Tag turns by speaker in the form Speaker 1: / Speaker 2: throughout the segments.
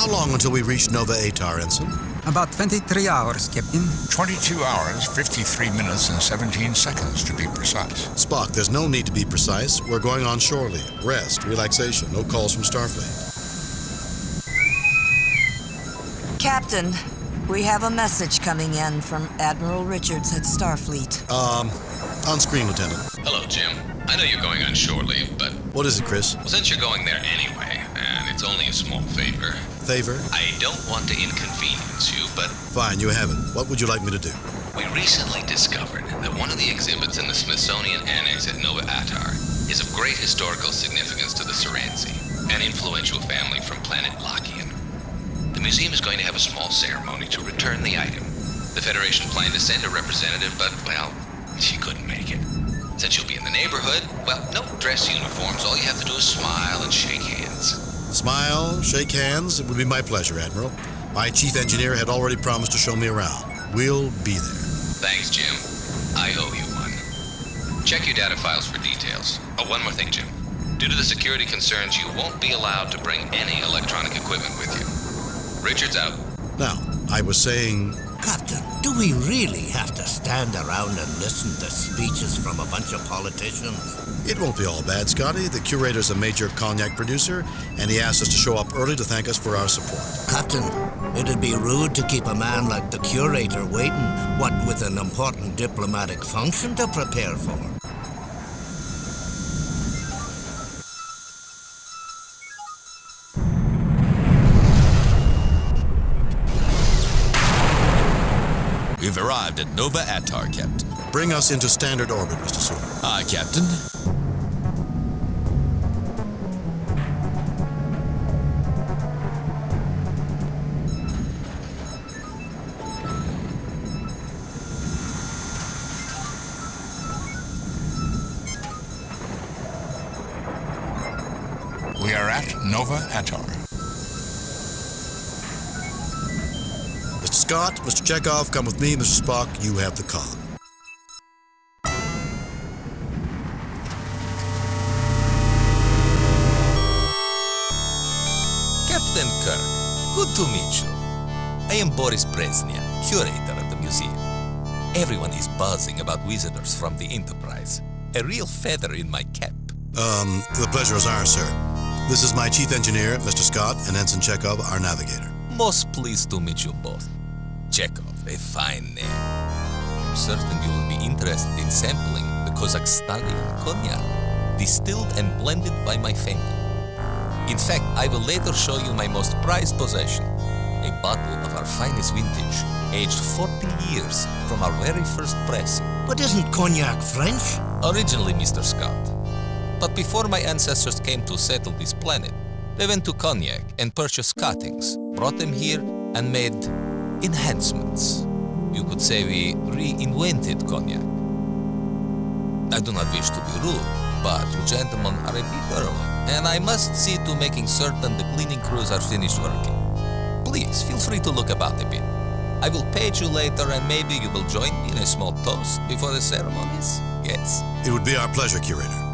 Speaker 1: How long until we reach Nova Atar, Ensign?
Speaker 2: About 23 hours, Captain.
Speaker 3: 22 hours, 53 minutes, and 17 seconds to be precise.
Speaker 1: Spock, there's no need to be precise. We're going on shore leave. Rest, relaxation, no calls from Starfleet.
Speaker 4: Captain, we have a message coming in from Admiral Richards at Starfleet.
Speaker 1: On screen, Lieutenant.
Speaker 5: Hello, Jim. I know you're going on shore leave, but...
Speaker 1: What is it, Chris?
Speaker 5: Well, since you're going there anyway, and it's only a small favor...
Speaker 1: Favor?
Speaker 5: I don't want to inconvenience you, but...
Speaker 1: Fine, you have it. What would you like me to do?
Speaker 5: We recently discovered that one of the exhibits in the Smithsonian Annex at Nova Atar is of great historical significance to the Soransi, an influential family from planet Lakian. The museum is going to have a small ceremony to return the item. The Federation planned to send a representative, but, well, she couldn't make it. Since you'll be in the neighborhood, well, no dress uniforms. All you have to do is smile and shake hands.
Speaker 1: Smile, shake hands. It would be my pleasure, Admiral. My chief engineer had already promised to show me around. We'll be there.
Speaker 5: Thanks, Jim. I owe you one. Check your data files for details. Oh, one more thing, Jim. Due to the security concerns, you won't be allowed to bring any electronic equipment with you. Richards out.
Speaker 1: Now, I was saying...
Speaker 6: Captain, do we really have to stand around and listen to speeches from a bunch of politicians?
Speaker 1: It won't be all bad, Scotty. The curator's a major cognac producer, and he asked us to show up early to thank us for our support.
Speaker 6: Captain, it'd be rude to keep a man like the curator waiting, what with an important diplomatic function to prepare for.
Speaker 7: We've arrived at Nova Atar, Captain.
Speaker 1: Bring us into standard orbit, Mr. Sewell.
Speaker 7: Aye, Captain.
Speaker 3: We are at Nova Atar.
Speaker 1: Mr. Scott, Mr. Chekov, come with me. Mr. Spock, you have the con.
Speaker 7: Captain Kirk, good to meet you. I am Boris Brezhnev, curator at the museum. Everyone is buzzing about visitors from the Enterprise. A real feather in my cap.
Speaker 1: The pleasure is ours, sir. This is my chief engineer, Mr. Scott, and Ensign Chekov, our navigator.
Speaker 7: Most pleased to meet you both. Chekov, a fine name. I'm certain you will be interested in sampling the Kazakhstanian cognac, distilled and blended by my family. In fact, I will later show you my most prized possession, a bottle of our finest vintage, aged 40 years from our very first pressing.
Speaker 6: But isn't cognac French?
Speaker 7: Originally, Mr. Scott. But before my ancestors came to settle this planet, they went to Cognac and purchased cuttings, brought them here, and made enhancements. You could say we reinvented Cognac. I do not wish to be rude, but you gentlemen are a bit early, and I must see to making certain the cleaning crews are finished working. Please, feel free to look about a bit. I will page you later, and maybe you will join me in a small toast before the ceremonies? Yes.
Speaker 1: It would be our pleasure, curator.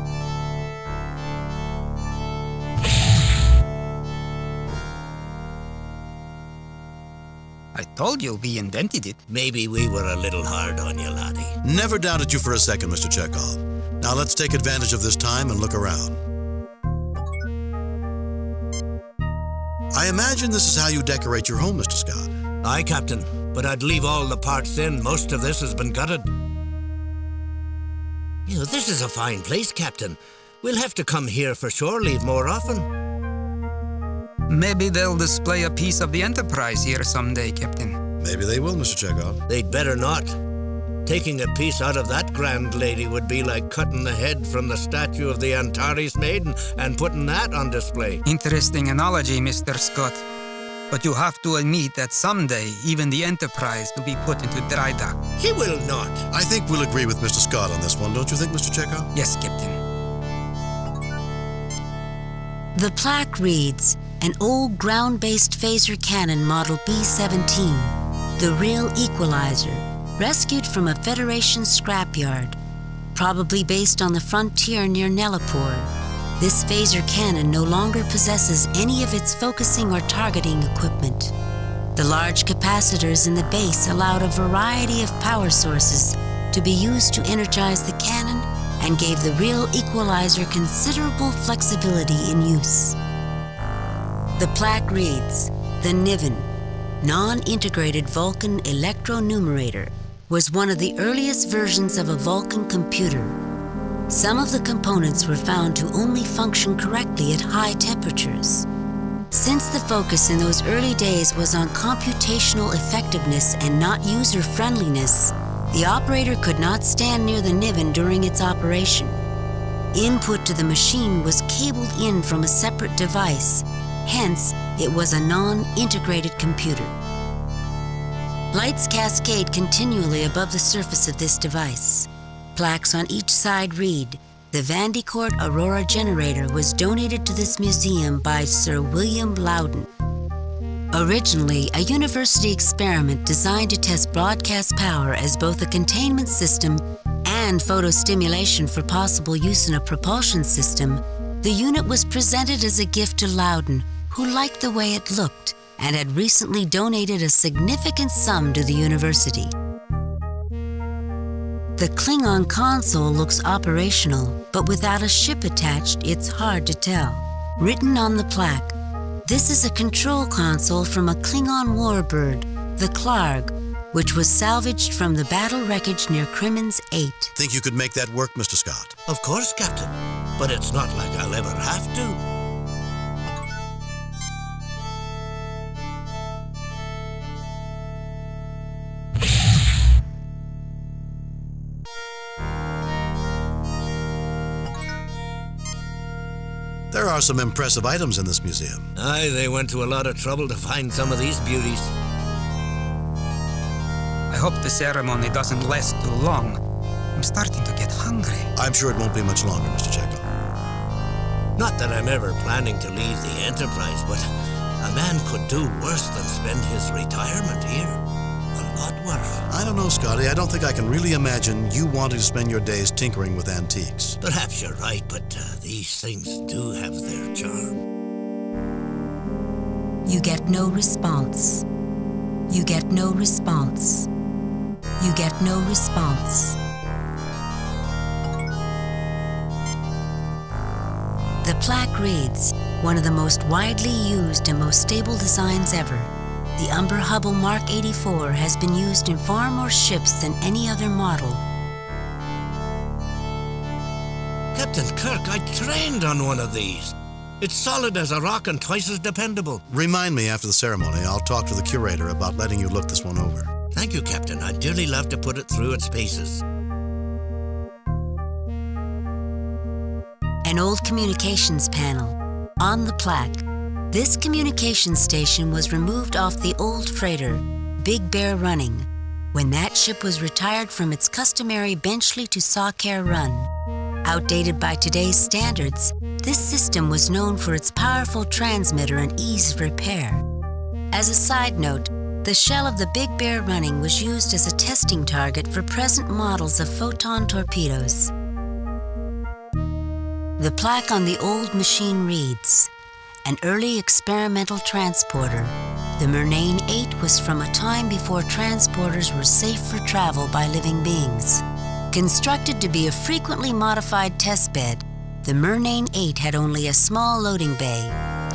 Speaker 2: I told you we invented it.
Speaker 6: Maybe we were a little hard on you, laddie.
Speaker 1: Never doubted you for a second, Mr. Chekov. Now let's take advantage of this time and look around. I imagine this is how you decorate your home, Mr. Scott.
Speaker 6: Aye, Captain, but I'd leave all the parts in. Most of this has been gutted. You know, this is a fine place, Captain. We'll have to come here for shore leave more often.
Speaker 2: Maybe they'll display a piece of the Enterprise here someday, Captain.
Speaker 1: Maybe they will, Mr. Chekov.
Speaker 6: They'd better not. Taking a piece out of that grand lady would be like cutting the head from the statue of the Antares Maiden and putting that on display.
Speaker 2: Interesting analogy, Mr. Scott. But you have to admit that someday even the Enterprise will be put into dry dock.
Speaker 6: He will not.
Speaker 1: I think we'll agree with Mr. Scott on this one, don't you think, Mr. Chekov?
Speaker 2: Yes, Captain.
Speaker 8: The plaque reads, an old ground-based phaser cannon model B-17, the real equalizer, rescued from a Federation scrapyard, probably based on the frontier near Nelapur. This phaser cannon no longer possesses any of its focusing or targeting equipment. The large capacitors in the base allowed a variety of power sources to be used to energize the cannon and gave the real equalizer considerable flexibility in use. The plaque reads, the Niven, non-integrated Vulcan electronumerator, was one of the earliest versions of a Vulcan computer. Some of the components were found to only function correctly at high temperatures. Since the focus in those early days was on computational effectiveness and not user-friendliness, the operator could not stand near the Niven during its operation. Input to the machine was cabled in from a separate device, hence it was a non-integrated computer. Lights cascade continually above the surface of this device. Plaques on each side read, the Vandecourt Aurora generator was donated to this museum by Sir William Loudon. Originally, a university experiment designed to test broadcast power as both a containment system and photostimulation for possible use in a propulsion system, the unit was presented as a gift to Loudon, who liked the way it looked and had recently donated a significant sum to the university. The Klingon console looks operational, but without a ship attached, it's hard to tell. Written on the plaque, this is a control console from a Klingon warbird, the Klarg, which was salvaged from the battle wreckage near Crimmins 8.
Speaker 1: Think you could make that work, Mr. Scott?
Speaker 6: Of course, Captain. But it's not like I'll ever have to.
Speaker 1: There are some impressive items in this museum.
Speaker 6: Aye, they went to a lot of trouble to find some of these beauties.
Speaker 2: I hope the ceremony doesn't last too long. I'm starting to get hungry.
Speaker 1: I'm sure it won't be much longer, Mr. Chekov.
Speaker 6: Not that I'm ever planning to leave the Enterprise, but a man could do worse than spend his retirement here. A lot worse.
Speaker 1: I don't know, Scotty. I don't think I can really imagine you wanting to spend your days tinkering with antiques.
Speaker 6: Perhaps you're right, but these things do have their charm.
Speaker 8: You get no response. You get no response. You get no response. The plaque reads, one of the most widely used and most stable designs ever. The Umber Hubble Mark 84 has been used in far more ships than any other model.
Speaker 6: Captain Kirk, I trained on one of these. It's solid as a rock and twice as dependable.
Speaker 1: Remind me after the ceremony. I'll talk to the curator about letting you look this one over.
Speaker 6: Thank you, Captain. I'd dearly love to put it through its paces.
Speaker 8: An old communications panel. On the plaque, this communications station was removed off the old freighter, Big Bear Running, when that ship was retired from its customary Benchley to Sawcare run. Outdated by today's standards, this system was known for its powerful transmitter and ease of repair. As a side note, the shell of the Big Bear Running was used as a testing target for present models of photon torpedoes. The plaque on the old machine reads, an early experimental transporter. The Murnane 8 was from a time before transporters were safe for travel by living beings. Constructed to be a frequently modified testbed, the Murnane 8 had only a small loading bay.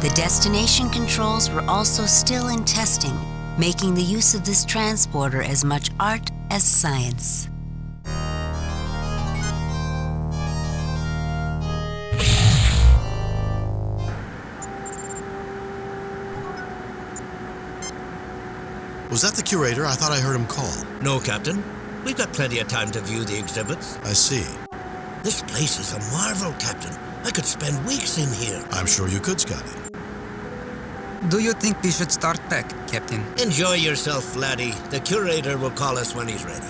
Speaker 8: The destination controls were also still in testing, making the use of this transporter as much art as science.
Speaker 1: Was that the curator? I thought I heard him call.
Speaker 6: No, Captain. We've got plenty of time to view the exhibits.
Speaker 1: I see.
Speaker 6: This place is a marvel, Captain. I could spend weeks in here.
Speaker 1: I'm sure you could, Scotty.
Speaker 2: Do you think we should start back, Captain?
Speaker 6: Enjoy yourself, laddie. The curator will call us when he's ready.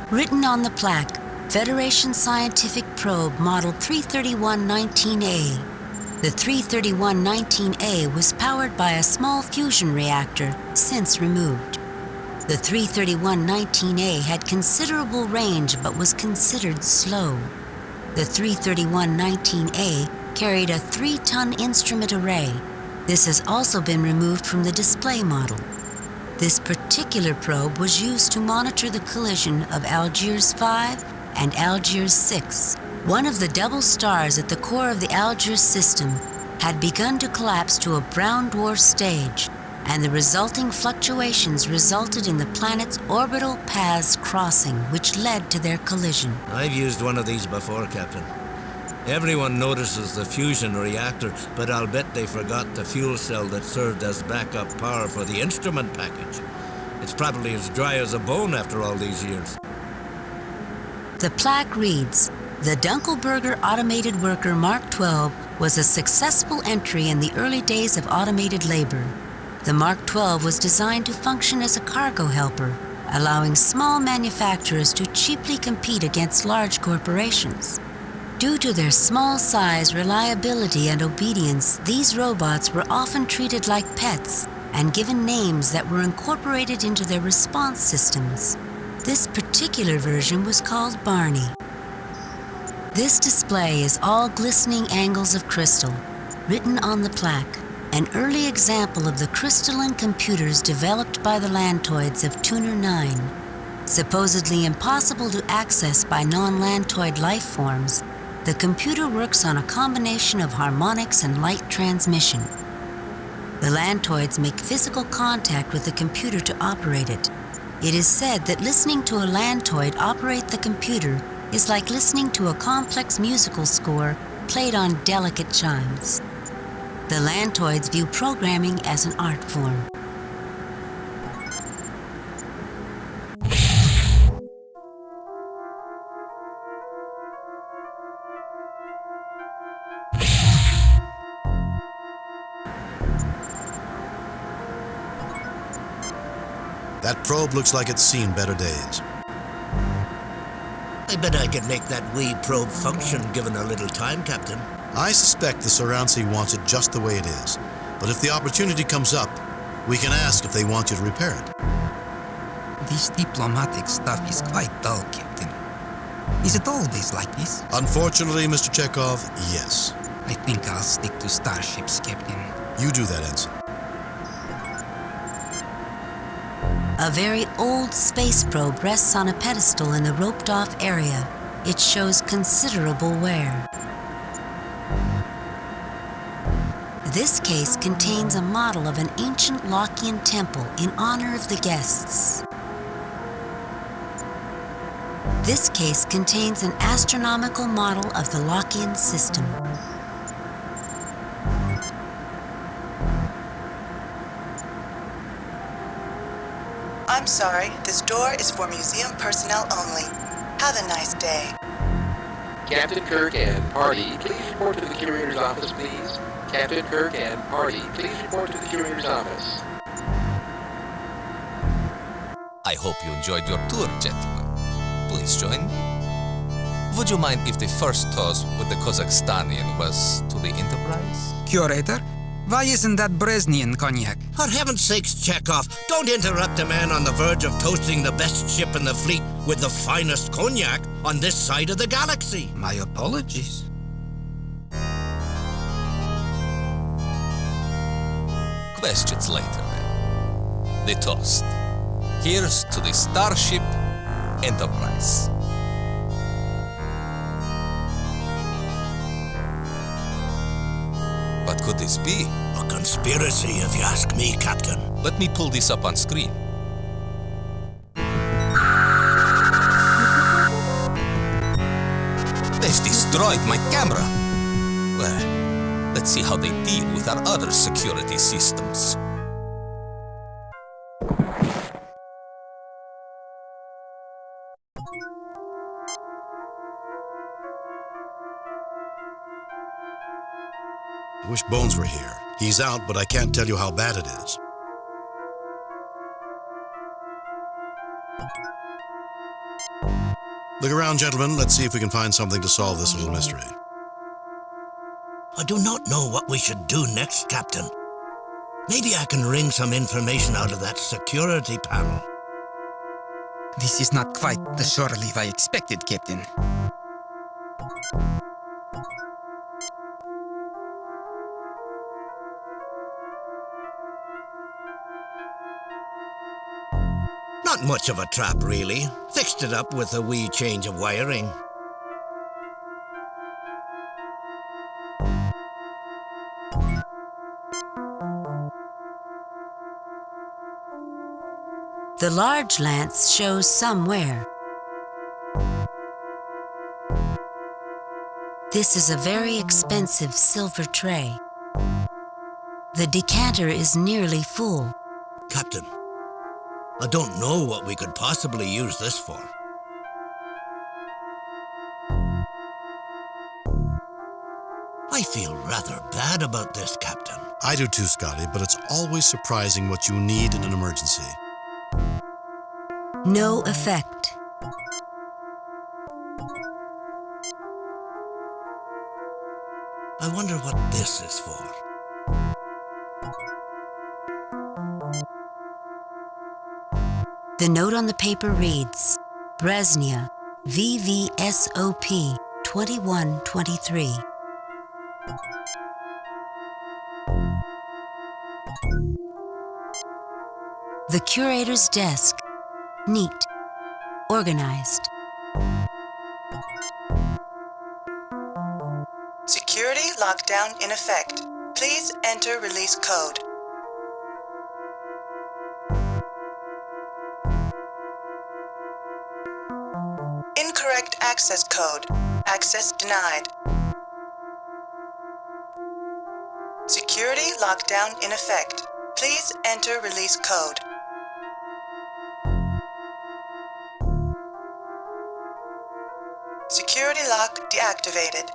Speaker 8: Written on the plaque, Federation Scientific Probe Model 331-19A. The 331-19A was powered by a small fusion reactor, since removed. The 331-19A had considerable range but was considered slow. The 331-19A carried a 3-ton instrument array. This has also been removed from the display model. This particular probe was used to monitor the collision of Algiers 5 and Algiers 6. One of the double stars at the core of the Algiers system had begun to collapse to a brown dwarf stage, and the resulting fluctuations resulted in the planet's orbital paths crossing, which led to their collision.
Speaker 6: I've used one of these before, Captain. Everyone notices the fusion reactor, but I'll bet they forgot the fuel cell that served as backup power for the instrument package. It's probably as dry as a bone after all these years.
Speaker 8: The plaque reads, "The Dunkelberger Automated Worker Mark 12 was a successful entry in the early days of automated labor. The Mark 12 was designed to function as a cargo helper, allowing small manufacturers to cheaply compete against large corporations. Due to their small size, reliability, and obedience, these robots were often treated like pets and given names that were incorporated into their response systems. This particular version was called Barney." This display is all glistening angles of crystal, written on the plaque, an early example of the crystalline computers developed by the Lantoids of Tuner 9. Supposedly impossible to access by non-Lantoid life forms, the computer works on a combination of harmonics and light transmission. The Lantoids make physical contact with the computer to operate it. It is said that listening to a Lantoid operate the computer is like listening to a complex musical score played on delicate chimes. The Lantoids view programming as an art form.
Speaker 1: That probe looks like it's seen better days.
Speaker 6: I bet I could make that wee probe function given a little time, Captain.
Speaker 1: I suspect the Soransi wants it just the way it is. But if the opportunity comes up, we can ask if they want you to repair it.
Speaker 2: This diplomatic stuff is quite dull, Captain. Is it always like this?
Speaker 1: Unfortunately, Mr. Chekov, yes.
Speaker 2: I think I'll stick to starships, Captain.
Speaker 1: You do that, Ensign.
Speaker 8: A very old space probe rests on a pedestal in the roped-off area. It shows considerable wear. This case contains a model of an ancient Lockean temple in honor of the guests. This case contains an astronomical model of the Lockean system.
Speaker 9: I'm sorry, this door is for museum personnel only. Have a nice day.
Speaker 10: Captain Kirk and party, please report to the curator's office, please. Captain Kirk and party, please report to the curator's office.
Speaker 7: I hope you enjoyed your tour, gentlemen. Please join me. Would you mind if the first toast with the Kazakhstanian was to the Enterprise?
Speaker 2: Curator, why isn't that Brezhnev cognac?
Speaker 6: For heaven's sakes, Chekov, don't interrupt a man on the verge of toasting the best ship in the fleet with the finest cognac on this side of the galaxy.
Speaker 2: My apologies.
Speaker 7: Questions later, then. The toast. Here's to the Starship Enterprise. What could this be?
Speaker 6: A conspiracy, if you ask me, Captain.
Speaker 7: Let me pull this up on screen. They've destroyed my camera. Well, let's see how they deal with our other security systems.
Speaker 1: I wish Bones were here. He's out, but I can't tell you how bad it is. Look around, gentlemen. Let's see if we can find something to solve this little mystery.
Speaker 6: I do not know what we should do next, Captain. Maybe I can wring some information out of that security panel.
Speaker 2: This is not quite the shore leave I expected, Captain.
Speaker 6: Not much of a trap, really. Fixed it up with a wee change of wiring.
Speaker 8: The large lance shows some wear. This is a very expensive silver tray. The decanter is nearly full.
Speaker 6: Captain, I don't know what we could possibly use this for. I feel rather bad about this, Captain.
Speaker 1: I do too, Scotty, but it's always surprising what you need in an emergency.
Speaker 8: No effect.
Speaker 6: I wonder what this is for.
Speaker 8: The note on the paper reads, Bresnia, VVSOP 2123. The curator's desk. Neat. Organized.
Speaker 9: Security lockdown in effect. Please enter release code. Incorrect access code. Access denied. Security lockdown in effect. Please enter release code. Security lock deactivated.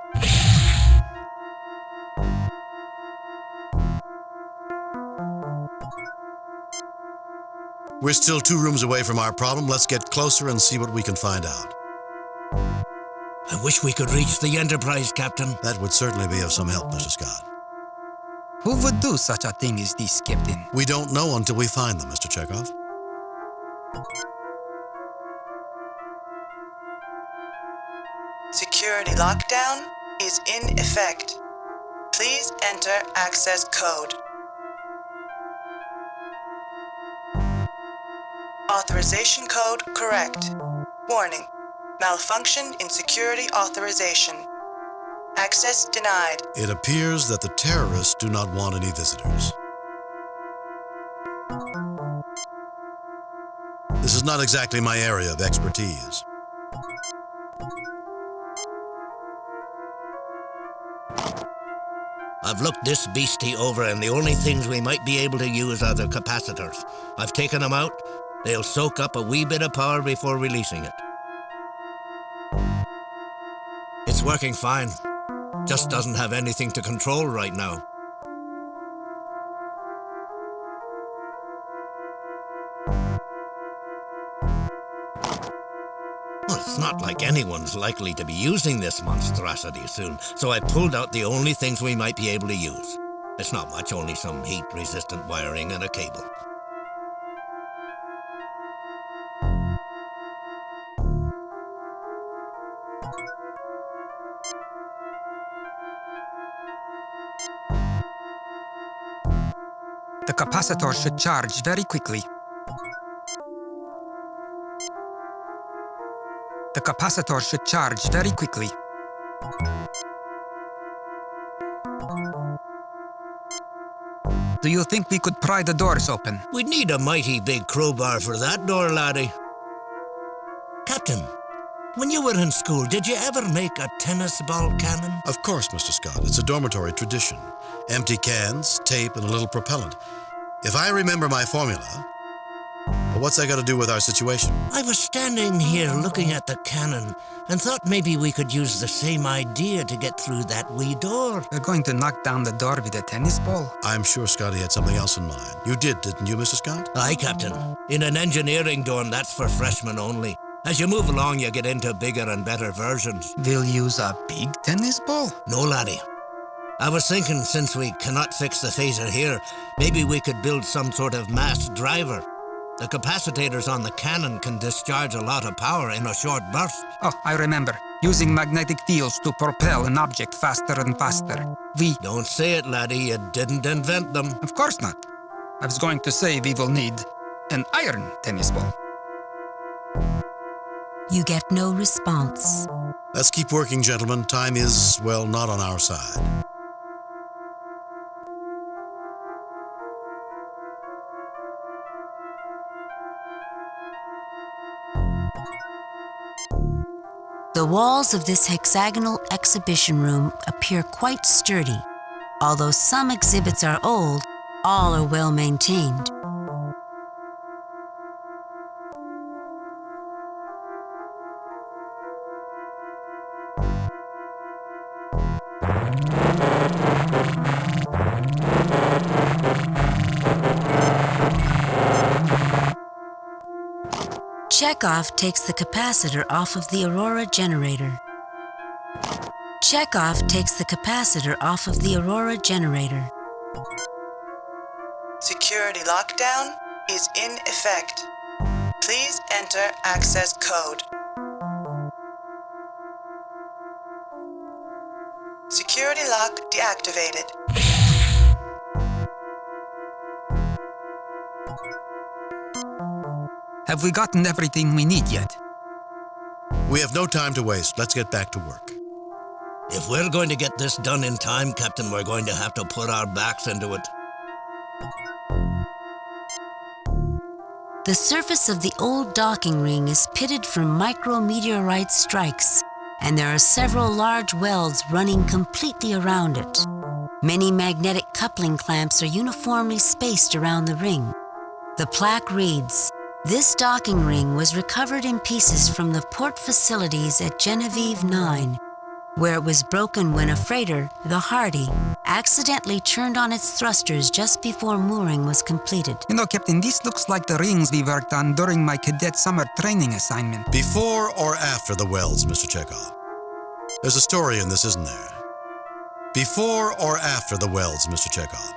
Speaker 1: We're still 2 rooms away from our problem. Let's get closer and see what we can find out.
Speaker 6: I wish we could reach the Enterprise, Captain.
Speaker 1: That would certainly be of some help, Mr. Scott.
Speaker 2: Who would do such a thing as this, Captain?
Speaker 1: We don't know until we find them, Mr. Chekov.
Speaker 9: Security lockdown is in effect. Please enter access code. Authorization code correct. Warning. Malfunction in security authorization. Access denied.
Speaker 1: It appears that the terrorists do not want any visitors. This is not exactly my area of expertise.
Speaker 6: I've looked this beastie over, and the only things we might be able to use are the capacitors. I've taken them out. They'll soak up a wee bit of power before releasing it. It's working fine. Just doesn't have anything to control right now. Well, it's not like anyone's likely to be using this monstrosity soon, so I pulled out the only things we might be able to use. It's not much, only some heat-resistant wiring and a cable.
Speaker 2: The capacitor should charge very quickly. The capacitor should charge very quickly. Do you think we could pry the doors open?
Speaker 6: We'd need a mighty big crowbar for that door, laddie. Captain, when you were in school, did you ever make a tennis ball cannon?
Speaker 1: Of course, Mr. Scott. It's a dormitory tradition. Empty cans, tape, and a little propellant. If I remember my formula, but what's that got to do with our situation?
Speaker 6: I was standing here looking at the cannon and thought maybe we could use the same idea to get through that wee door.
Speaker 2: We're going to knock down the door with a tennis ball?
Speaker 1: I'm sure Scotty had something else in mind. You did, didn't you, Mr. Scott?
Speaker 6: Aye, Captain. In an engineering dorm, that's for freshmen only. As you move along, you get into bigger and better versions.
Speaker 2: We'll use a big tennis ball?
Speaker 6: No, laddie. I was thinking, since we cannot fix the phaser here, maybe we could build some sort of mass driver. The capacitors on the cannon can discharge a lot of power in a short burst.
Speaker 2: Oh, I remember. using magnetic fields to propel an object faster and faster. We...
Speaker 6: Don't say it, laddie. You didn't invent them.
Speaker 2: Of course not. I was going to say we will need an iron tennis ball.
Speaker 8: You get no response.
Speaker 1: Let's keep working, gentlemen. Time is, well, not on our side.
Speaker 8: The walls of this hexagonal exhibition room appear quite sturdy. Although some exhibits are old, all are well maintained. Chekov takes the capacitor off of the Aurora generator. Chekov takes the capacitor off of the Aurora generator.
Speaker 9: Security lockdown is in effect. Please enter access code. Security lock deactivated.
Speaker 2: Have we gotten everything we need yet?
Speaker 1: We have no time to waste. Let's get back to work.
Speaker 6: If we're going to get this done in time, Captain, we're going to have to put our backs into it.
Speaker 8: The surface of the old docking ring is pitted from micrometeorite strikes, and there are several large welds running completely around it. Many magnetic coupling clamps are uniformly spaced around the ring. The plaque reads, "This docking ring was recovered in pieces from the port facilities at Genevieve 9, where it was broken when a freighter, the Hardy, accidentally turned on its thrusters just before mooring was completed."
Speaker 2: You know, Captain, this looks like the rings we worked on during my cadet summer training assignment.
Speaker 1: Before or after the welds, Mr. Chekov? There's a story in this, isn't there? Before or after the welds, Mr. Chekov?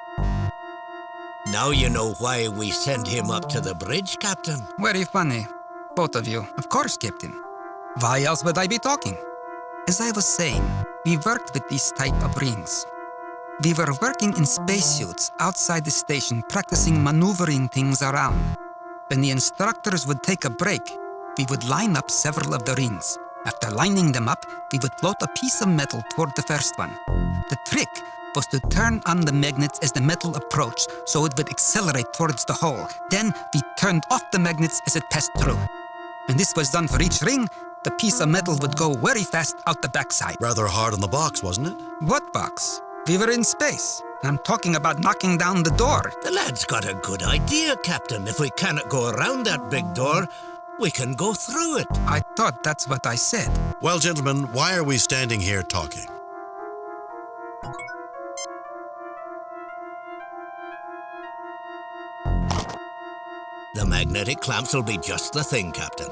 Speaker 6: Now you know why we sent him up to the bridge, Captain.
Speaker 2: Very funny. Both of you. Of course, Captain. Why else would I be talking? As I was saying, we worked with these type of rings. We were working in spacesuits outside the station, practicing maneuvering things around. When the instructors would take a break, we would line up several of the rings. After lining them up, we would float a piece of metal toward the first one. The trick was to turn on the magnets as the metal approached, so it would accelerate towards the hole. Then we turned off the magnets as it passed through. When this was done for each ring, the piece of metal would go very fast out the backside.
Speaker 1: Rather hard on the box, wasn't it?
Speaker 2: What box? We were in space. I'm talking about knocking down the door.
Speaker 6: The lad's got a good idea, Captain. If we cannot go around that big door, we can go through it.
Speaker 2: I thought that's what I said.
Speaker 1: Well, gentlemen, why are we standing here talking?
Speaker 6: The magnetic clamps will be just the thing, Captain.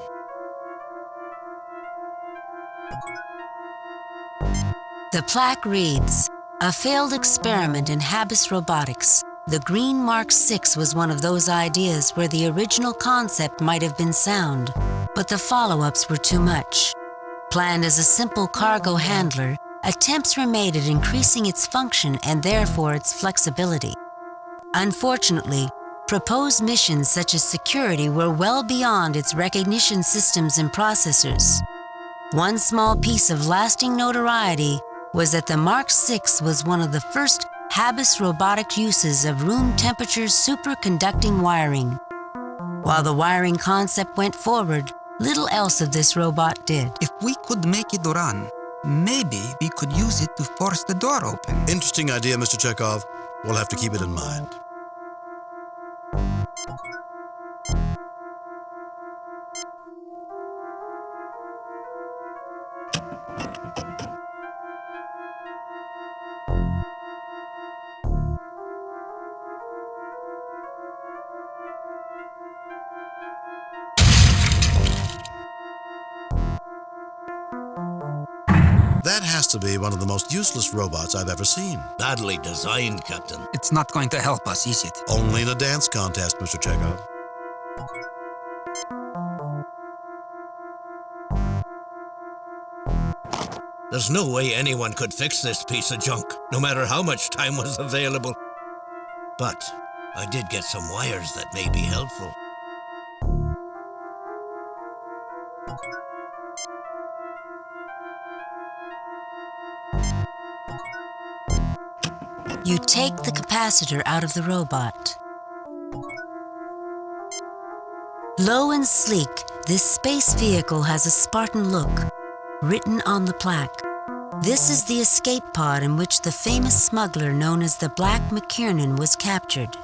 Speaker 8: The plaque reads, "A failed experiment in Habis robotics. The Green Mark 6 was one of those ideas where the original concept might have been sound, but the follow-ups were too much. Planned as a simple cargo handler, attempts were made at increasing its function and therefore its flexibility. Unfortunately, proposed missions such as security were well beyond its recognition systems and processors. One small piece of lasting notoriety was that the Mark 6 was one of the first Habis robotic uses of room temperature superconducting wiring. While the wiring concept went forward, little else of this robot did."
Speaker 2: If we could make it run, maybe we could use it to force the door open.
Speaker 1: Interesting idea, Mr. Chekov. We'll have to keep it in mind. That has to be one of the most useless robots I've ever seen.
Speaker 6: Badly designed, Captain.
Speaker 2: It's not going to help us, is it?
Speaker 1: Only in a dance contest, Mr. Chekov.
Speaker 6: There's no way anyone could fix this piece of junk, no matter how much time was available. But I did get some wires that may be helpful.
Speaker 8: You take the capacitor out of the robot. Low and sleek, this space vehicle has a Spartan look, written on the plaque. This is the escape pod in which the famous smuggler known as the Black McKiernan was captured.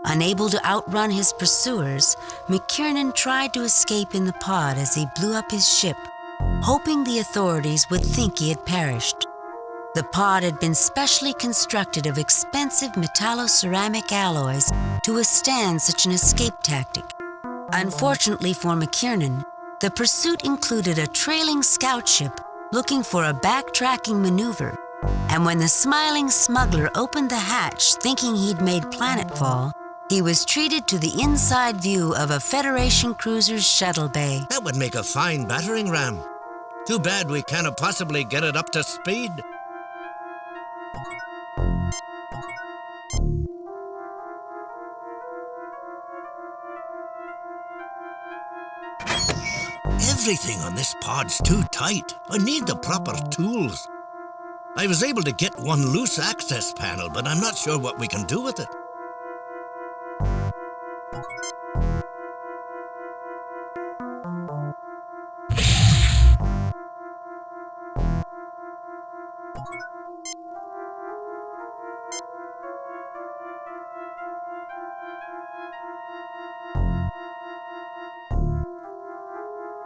Speaker 8: Unable to outrun his pursuers, McKiernan tried to escape in the pod as he blew up his ship, hoping the authorities would think he had perished. The pod had been specially constructed of expensive metalloceramic alloys to withstand such an escape tactic. Unfortunately for McKiernan, the pursuit included a trailing scout ship looking for a backtracking maneuver, and when the smiling smuggler opened the hatch thinking he'd made planetfall, he was treated to the inside view of a Federation cruiser's shuttle bay.
Speaker 6: That would make a fine battering ram. Too bad we cannot possibly get it up to speed. Everything on this pod's too tight. I need the proper tools. I was able to get one loose access panel, but I'm not sure what we can do with it.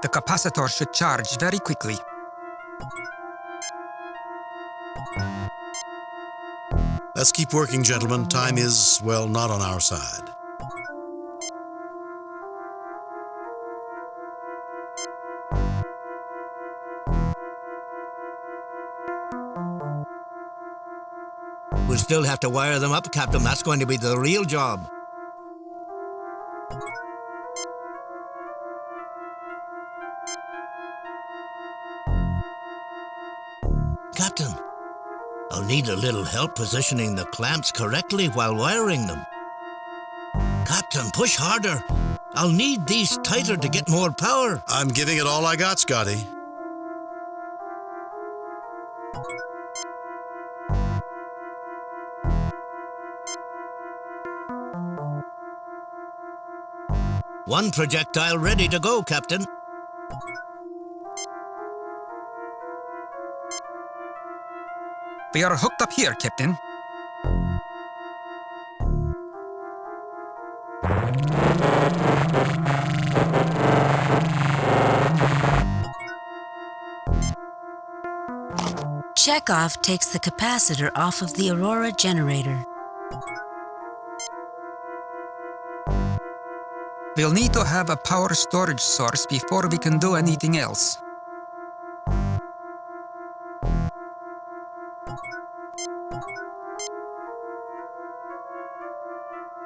Speaker 2: The capacitor should charge very quickly.
Speaker 1: Let's keep working, gentlemen. Time is, well, not on our side.
Speaker 6: We'll still have to wire them up, Captain. That's going to be the real job. Captain, I'll need a little help positioning the clamps correctly while wiring them. Captain, push harder. I'll need these tighter to get more power.
Speaker 1: I'm giving it all I got, Scotty.
Speaker 6: One projectile ready to go, Captain.
Speaker 2: We are hooked up here, Captain.
Speaker 8: Chekov takes the capacitor off of the Aurora generator.
Speaker 2: We'll need to have a power storage source before we can do anything else.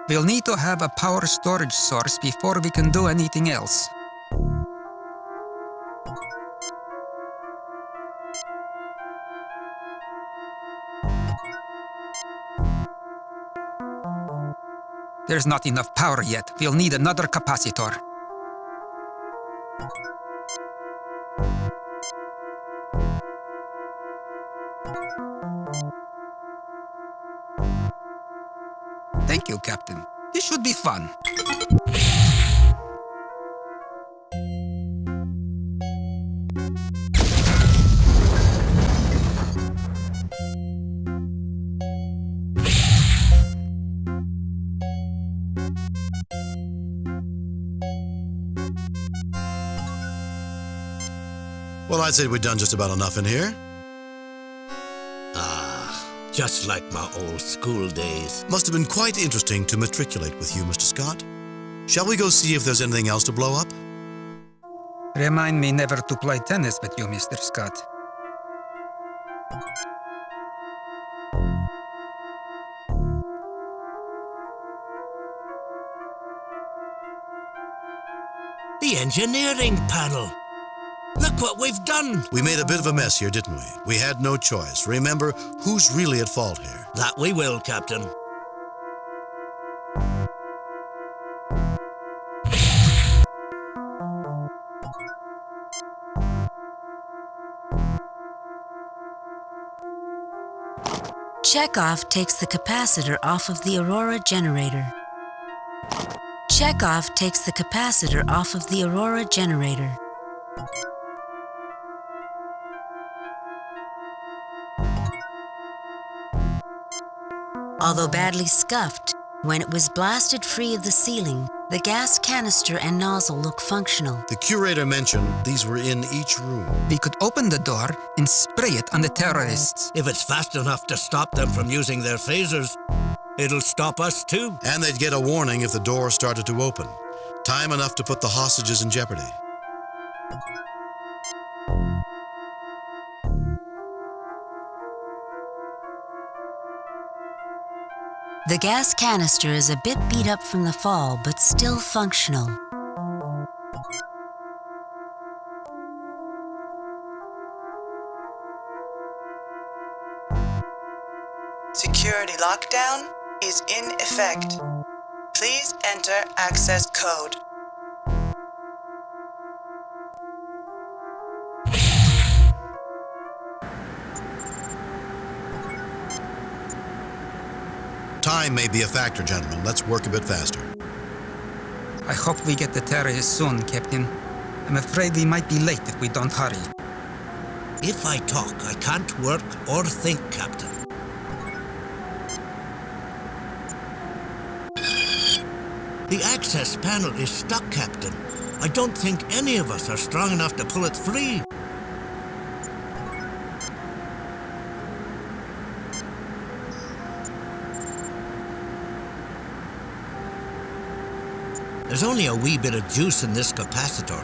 Speaker 2: We'll need to have a power storage source before we can do anything else. There's not enough power yet. We'll need another capacitor. Thank you, Captain. This should be fun.
Speaker 1: Well, I'd say we've done just about enough in here.
Speaker 6: Just like my old school days.
Speaker 1: Must have been quite interesting to matriculate with you, Mr. Scott. Shall we go see if there's anything else to blow up?
Speaker 2: Remind me never to play tennis with you, Mr. Scott.
Speaker 6: The engineering panel. Look Look what we've done!
Speaker 1: We made a bit of a mess here, didn't we? We had no choice. Remember, who's really at fault here?
Speaker 6: That we will, Captain.
Speaker 8: Chekov takes the capacitor off of the Aurora generator. Chekov takes the capacitor off of the Aurora generator. Although badly scuffed, when it was blasted free of the sealing, the gas canister and nozzle look functional.
Speaker 1: The curator mentioned these were in each room.
Speaker 2: We could open the door and spray it on the terrorists.
Speaker 6: If it's fast enough to stop them from using their phasers, it'll stop us too.
Speaker 1: And they'd get a warning if the door started to open. Time enough to put the hostages in jeopardy.
Speaker 8: The gas canister is a bit beat up from the fall, but still functional.
Speaker 9: Security lockdown is in effect. Please enter access code.
Speaker 1: Time may be a factor, gentlemen. Let's work a bit faster.
Speaker 2: I hope we get the terrorists soon, Captain. I'm afraid we might be late if we don't hurry.
Speaker 6: If I talk, I can't work or think, Captain. The access panel is stuck, Captain. I don't think any of us are strong enough to pull it free. There's only a wee bit of juice in this capacitor,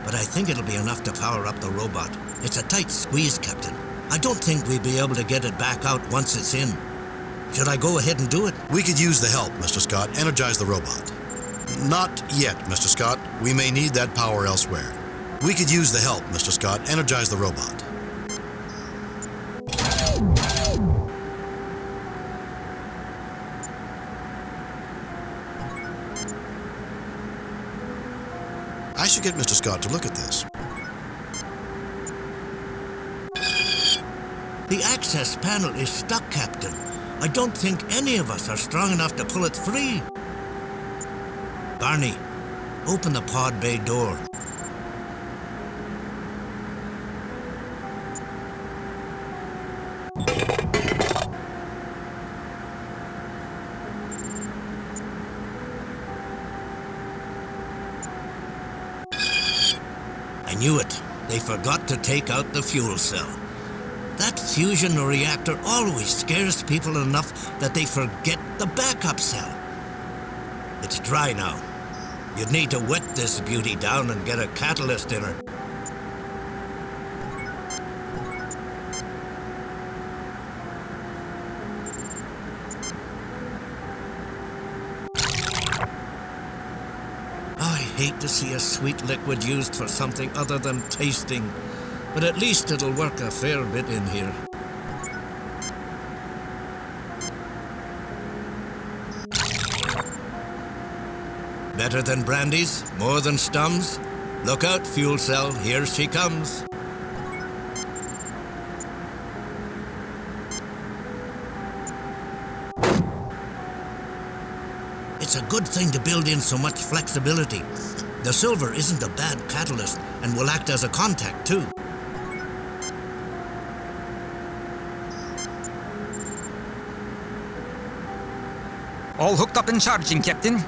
Speaker 6: but I think it'll be enough to power up the robot. It's a tight squeeze, Captain. I don't think we'll be able to get it back out once it's in. Should I go ahead and do it?
Speaker 1: We could use the help, Mr. Scott. Energize the robot. Not yet, Mr. Scott. We may need that power elsewhere. We could use the help, Mr. Scott. Energize the robot. I should get Mr. Scott to look at this.
Speaker 6: The access panel is stuck, Captain. I don't think any of us are strong enough to pull it free. Barney, open the pod bay door. I knew it. They forgot to take out the fuel cell. That fusion reactor always scares people enough that they forget the backup cell. It's dry now. You'd need to wet this beauty down and get a catalyst in her. I hate to see a sweet liquid used for something other than tasting, but at least it'll work a fair bit in here. Better than brandies? More than stums? Look out, fuel cell, here she comes. It's a good thing to build in so much flexibility. The silver isn't a bad catalyst and will act as a contact too.
Speaker 2: All hooked up and charging, Captain.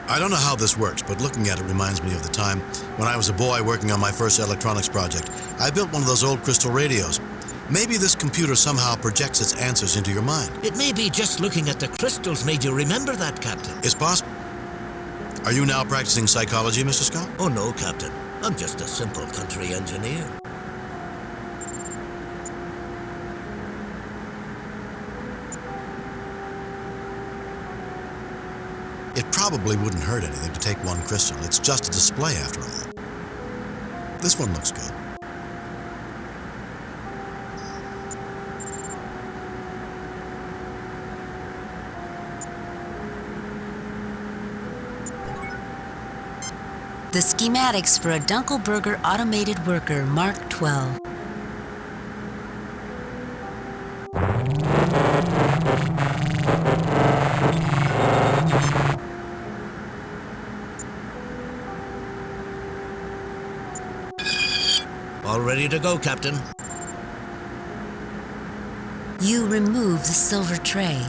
Speaker 1: I don't know how this works, but looking at it reminds me of the time when I was a boy working on my first electronics project. I built one of those old crystal radios. Maybe this computer somehow projects its answers into your mind.
Speaker 6: It may be just looking at the crystals made you remember that, Captain.
Speaker 1: It's possible. Are you now practicing psychology, Mr. Scott?
Speaker 6: Oh no, Captain. I'm just a simple country engineer.
Speaker 1: It probably wouldn't hurt anything to take one crystal. It's just a display after all. This one looks good.
Speaker 8: The schematics for a Dunkelberger automated worker Mark 12.
Speaker 6: All ready to go, Captain.
Speaker 8: You remove the silver tray.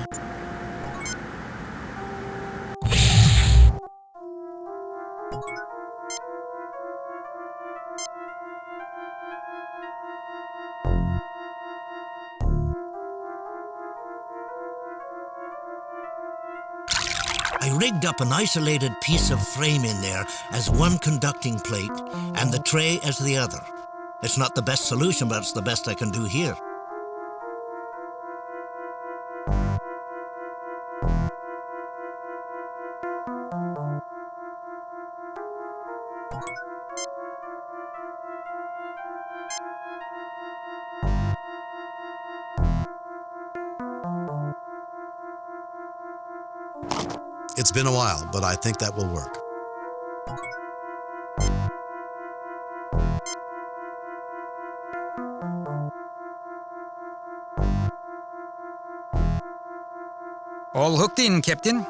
Speaker 6: I rigged up an isolated piece of frame in there as one conducting plate and the tray as the other. It's not the best solution, but it's the best I can do here.
Speaker 1: It's been a while, but I think that will work.
Speaker 2: All hooked in, Captain.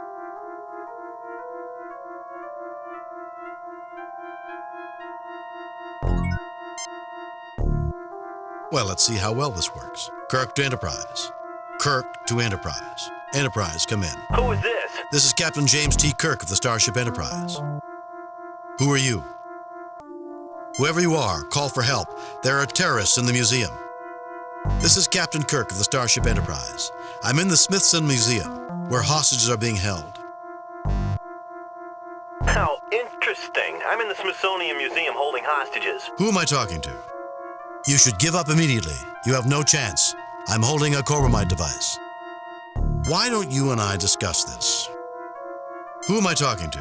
Speaker 1: Well, let's see how well this works. Kirk to Enterprise. Kirk to Enterprise. Enterprise, come in.
Speaker 11: Who is this?
Speaker 1: This is Captain James T. Kirk of the Starship Enterprise. Who are you? Whoever you are, call for help. There are terrorists in the museum. This is Captain Kirk of the Starship Enterprise. I'm in the Smithsonian Museum, where hostages are being held.
Speaker 11: How interesting. I'm in the Smithsonian Museum holding hostages.
Speaker 1: Who am I talking to? You should give up immediately. You have no chance. I'm holding a Corbomite device. Why don't you and I discuss this? Who am I talking to?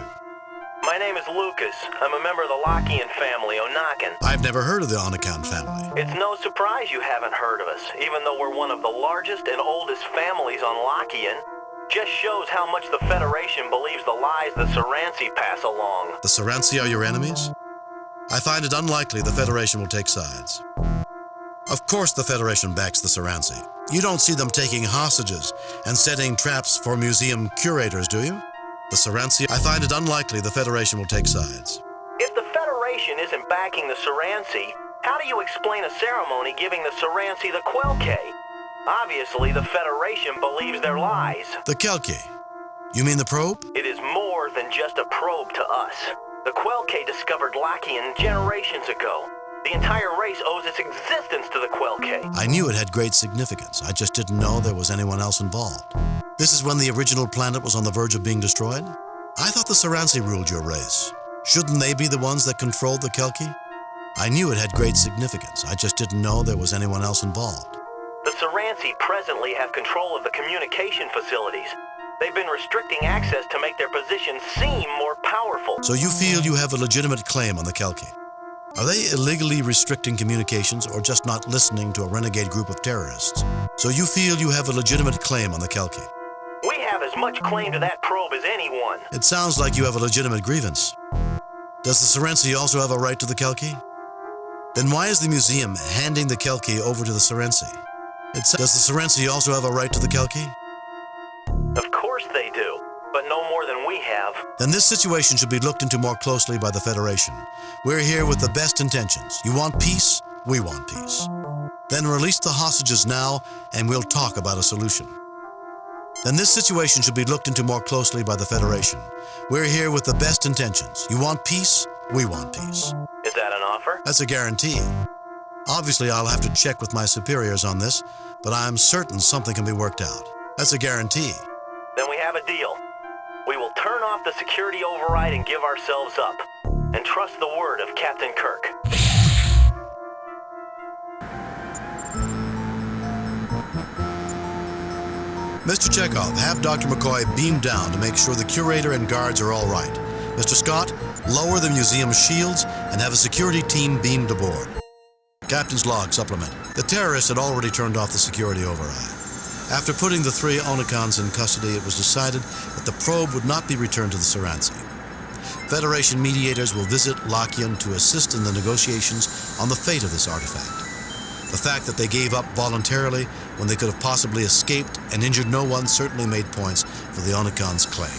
Speaker 11: My name is Lucas. I'm a member of the Lockean family, Onakan.
Speaker 1: I've never heard of the Onakan family.
Speaker 11: It's no surprise you haven't heard of us, even though we're one of the largest and oldest families on Lockean. Just shows how much the Federation believes the lies the Soransi pass along.
Speaker 1: The Soransi are your enemies? I find it unlikely the Federation will take sides. Of course the Federation backs the Soransi. You don't see them taking hostages and setting traps for museum curators, do you? The Soransi, I find it unlikely the Federation will take sides.
Speaker 11: If the Federation isn't backing the Soransi, how do you explain a ceremony giving the Soransi the Quelke? Obviously, the Federation believes their lies.
Speaker 1: The Kelke? You mean the probe?
Speaker 11: It is more than just a probe to us. The Quelke discovered Lockean generations ago. The entire race owes its existence to the Quelke.
Speaker 1: I knew it had great significance. I just didn't know there was anyone else involved. This is when the original planet was on the verge of being destroyed? I thought the Soransi ruled your race. Shouldn't they be the ones that controlled the Kelke? I knew it had great significance. I just didn't know there was anyone else involved.
Speaker 11: The Soransi presently have control of the communication facilities. They've been restricting access to make their position seem more powerful.
Speaker 1: So you feel you have a legitimate claim on the Kelke? Are they illegally restricting communications or just not listening to a renegade group of terrorists? So you feel you have a legitimate claim on the Kelke?
Speaker 11: We have as much claim to that probe as anyone.
Speaker 1: It sounds like you have a legitimate grievance. Does the Soransi also have a right to the Kelke? Then why is the museum handing the Kelke over to the Soransi? Does the Soransi also have a right to the Kelke?
Speaker 11: Of course they do, but no more than we have.
Speaker 1: Then this situation should be looked into more closely by the Federation. We're here with the best intentions. You want peace? We want peace. Then release the hostages now, and we'll talk about a solution. Then this situation should be looked into more closely by the Federation. We're here with the best intentions. You want peace? We want peace.
Speaker 11: Is that an offer?
Speaker 1: That's a guarantee. Obviously, I'll have to check with my superiors on this, but I'm certain something can be worked out. That's a guarantee.
Speaker 11: Then we have a deal. We will turn off the security override and give ourselves up. And trust the word of Captain Kirk.
Speaker 1: Mr. Chekov, have Dr. McCoy beam down to make sure the curator and guards are all right. Mr. Scott, lower the museum's shields and have a security team beamed aboard. Captain's log supplement. The terrorists had already turned off the security override. After putting the 3 Onicons in custody, it was decided that the probe would not be returned to the Soransi. Federation mediators will visit Lakian to assist in the negotiations on the fate of this artifact. The fact that they gave up voluntarily when they could have possibly escaped and injured no one certainly made points for the Onicon's claim.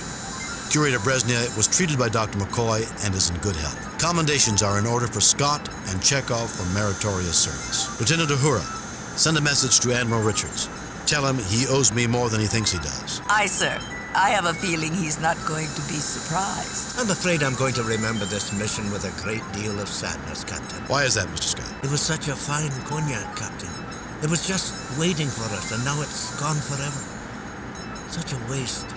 Speaker 1: Curator Brezhnev was treated by Dr. McCoy and is in good health. Commendations are in order for Scott and Chekov for meritorious service. Lieutenant Uhura, send a message to Admiral Richards. Tell him he owes me more than he thinks he does.
Speaker 4: Aye, sir. I have a feeling he's not going to be surprised.
Speaker 6: I'm afraid I'm going to remember this mission with a great deal of sadness, Captain.
Speaker 1: Why is that, Mr. Scott?
Speaker 6: It was such a fine cognac, Captain. It was just waiting for us, and now it's gone forever. Such a waste.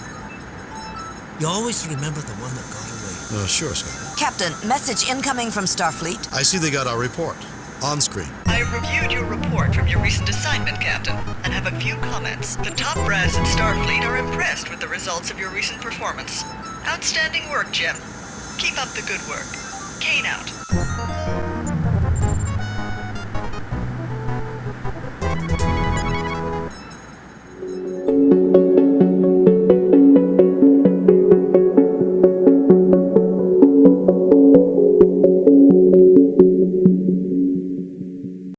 Speaker 6: You always remember the one that got away.
Speaker 1: Sure, Scott.
Speaker 4: Captain, message incoming from Starfleet.
Speaker 1: I see they got our report. On screen.
Speaker 12: I have reviewed your report from your recent assignment, Captain, and have a few comments. The top brass at Starfleet are impressed with the results of your recent performance. Outstanding work, Jim. Keep up the good work. Kane out.